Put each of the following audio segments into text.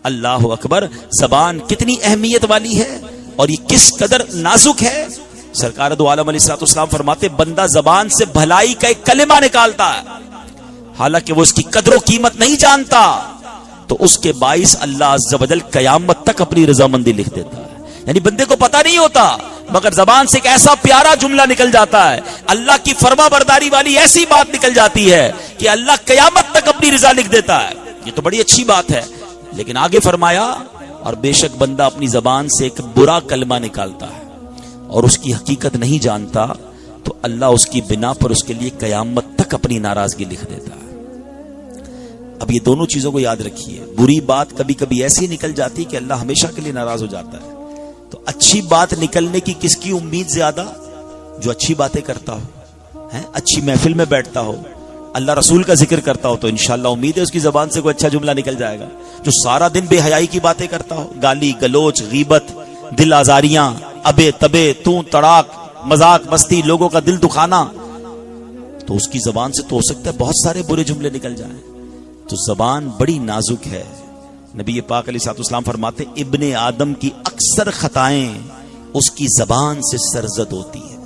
اللہ اکبر، زبان کتنی اہمیت والی ہے اور یہ کس قدر نازک ہے۔ سرکار دو عالم علیہ الصلوۃ والسلام فرماتے بندہ زبان سے بھلائی کا ایک کلمہ نکالتا ہے، حالانکہ وہ اس کی قدر و قیمت نہیں جانتا، تو اس کے باعث اللہ عز و جل قیامت تک اپنی رضامندی لکھ دیتا ہے۔ یعنی بندے کو پتہ نہیں ہوتا مگر زبان سے ایک ایسا پیارا جملہ نکل جاتا ہے، اللہ کی فرما برداری والی ایسی بات نکل جاتی ہے کہ اللہ قیامت تک اپنی رضا لکھ دیتا ہے۔ یہ تو بڑی اچھی بات ہے، لیکن آگے فرمایا اور بے شک بندہ اپنی زبان سے ایک برا کلمہ نکالتا ہے اور اس کی حقیقت نہیں جانتا، تو اللہ اس کی بنا پر اس کے لیے قیامت تک اپنی ناراضگی لکھ دیتا ہے۔ اب یہ دونوں چیزوں کو یاد رکھیے، بری بات کبھی کبھی ایسی نکل جاتی کہ اللہ ہمیشہ کے لیے ناراض ہو جاتا ہے، تو اچھی بات نکلنے کی کس کی امید زیادہ؟ جو اچھی باتیں کرتا ہو، اچھی محفل میں بیٹھتا ہو، اللہ رسول کا ذکر کرتا ہو، تو انشاءاللہ امید ہے اس کی زبان سے کوئی اچھا جملہ نکل جائے گا۔ جو سارا دن بے حیائی کی باتیں کرتا ہو، گالی گلوچ، غیبت، دل آزاریاں، ابے تبے، تو تڑاک، مذاق مستی، لوگوں کا دل دکھانا، تو اس کی زبان سے تو ہو سکتا ہے بہت سارے برے جملے نکل جائیں۔ تو زبان بڑی نازک ہے۔ نبی پاک علیہ الصلوۃ والسلام فرماتے ابن آدم کی اکثر خطائیں اس کی زبان سے سرزد ہوتی ہے۔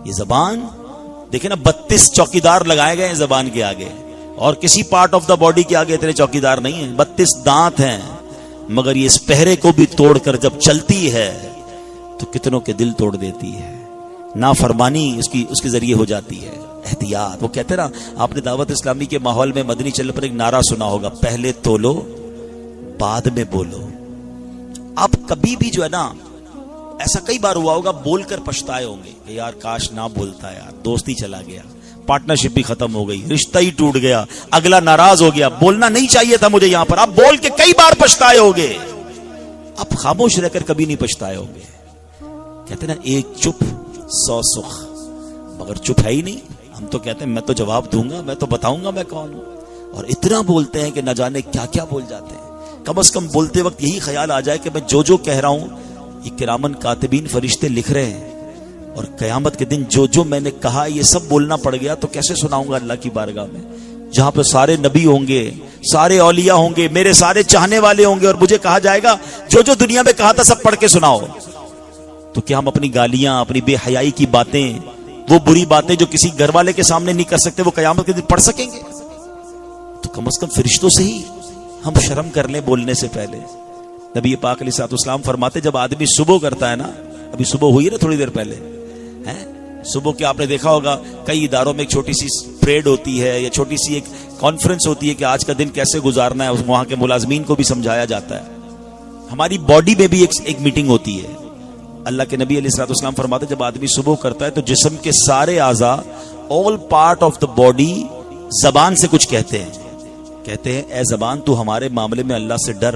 یہ زبان دیکھیں نا، 32 چوکیدار لگائے گئے ہیں زبان کے آگے، اور کسی پارٹ آف دا باڈی کے آگے اتنے چوکیدار نہیں ہیں، 32 دانت ہیں، مگر یہ اس پہرے کو بھی توڑ کر جب چلتی ہے تو کتنوں کے دل توڑ دیتی ہے۔ نافرمانی اس کے ذریعے ہو جاتی ہے۔ احتیاط، وہ کہتے ہیں نا، آپ نے دعوت اسلامی کے ماحول میں مدنی چل پر ایک نعرہ سنا ہوگا، پہلے تولو بعد میں بولو۔ آپ کبھی بھی جو ہے نا، ایسا کئی بار ہوا ہوگا، بول کر پچھتائے ہوں گے کہ یار کاش نہ بولتا، یار دوستی چلا گیا، پارٹنرشپ بھی ختم ہو گئی، رشتہ ہی ٹوٹ گیا، اگلا ناراض ہو گیا، بولنا نہیں چاہیے تھا مجھے یہاں پر۔ آپ بول کے کئی بار پچھتائے ہوگے، آپ خاموش رہ کر کبھی نہیں پچھتائے ہوں گے۔ کہتے نا ایک چپ 100 سخ، مگر چپ ہے ہی نہیں۔ ہم تو کہتے ہیں میں تو جواب دوں گا، میں تو بتاؤں گا میں کون ہوں، اور اتنا بولتے ہیں کہ نہ جانے کیا کیا بول جاتے ہیں۔ کم از کم بولتے وقت یہی خیال آ جائے کہ میں جو کہہ رہا ہوں یہ کرامن کاتبین فرشتے لکھ رہے ہیں، اور قیامت کے دن جو میں نے کہا یہ سب بولنا پڑ گیا تو کیسے سناؤں گا اللہ کی بارگاہ میں، جہاں پہ سارے نبی ہوں گے، سارے اولیاء ہوں گے، میرے سارے چاہنے والے ہوں گے، اور مجھے کہا جائے گا جو دنیا میں کہا تھا سب پڑھ کے سناؤ۔ تو کیا ہم اپنی گالیاں، اپنی بے حیائی کی باتیں، وہ بری باتیں جو کسی گھر والے کے سامنے نہیں کر سکتے، وہ قیامت کے دن پڑھ سکیں گے؟ تو کم از کم فرشتوں سے ہی ہم شرم کر لیں بولنے سے پہلے۔ نبی پاک علیہ الصلوۃ والسلام فرماتے جب آدمی صبح کرتا ہے نا، ابھی صبح ہوئی ہے نا تھوڑی دیر پہلے، صبح کے آپ نے دیکھا ہوگا کئی اداروں میں ایک چھوٹی سی پریڈ ہوتی ہے یا چھوٹی سی ایک کانفرنس ہوتی ہے کہ آج کا دن کیسے گزارنا ہے، وہاں کے ملازمین کو بھی سمجھایا جاتا ہے۔ ہماری باڈی میں بھی ایک میٹنگ ہوتی ہے۔ اللہ کے نبی علیہ الصلوۃ والسلام فرماتے جب آدمی صبح کرتا ہے تو جسم کے سارے اعضاء، all part of the body, زبان سے کچھ کہتے ہیں اے زبان تو ہمارے معاملے میں اللہ سے ڈر،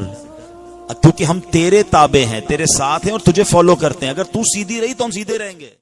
کیونکہ ہم تیرے تابع ہیں، تیرے ساتھ ہیں اور تجھے فالو کرتے ہیں، اگر تو سیدھی رہی تو ہم سیدھے رہیں گے۔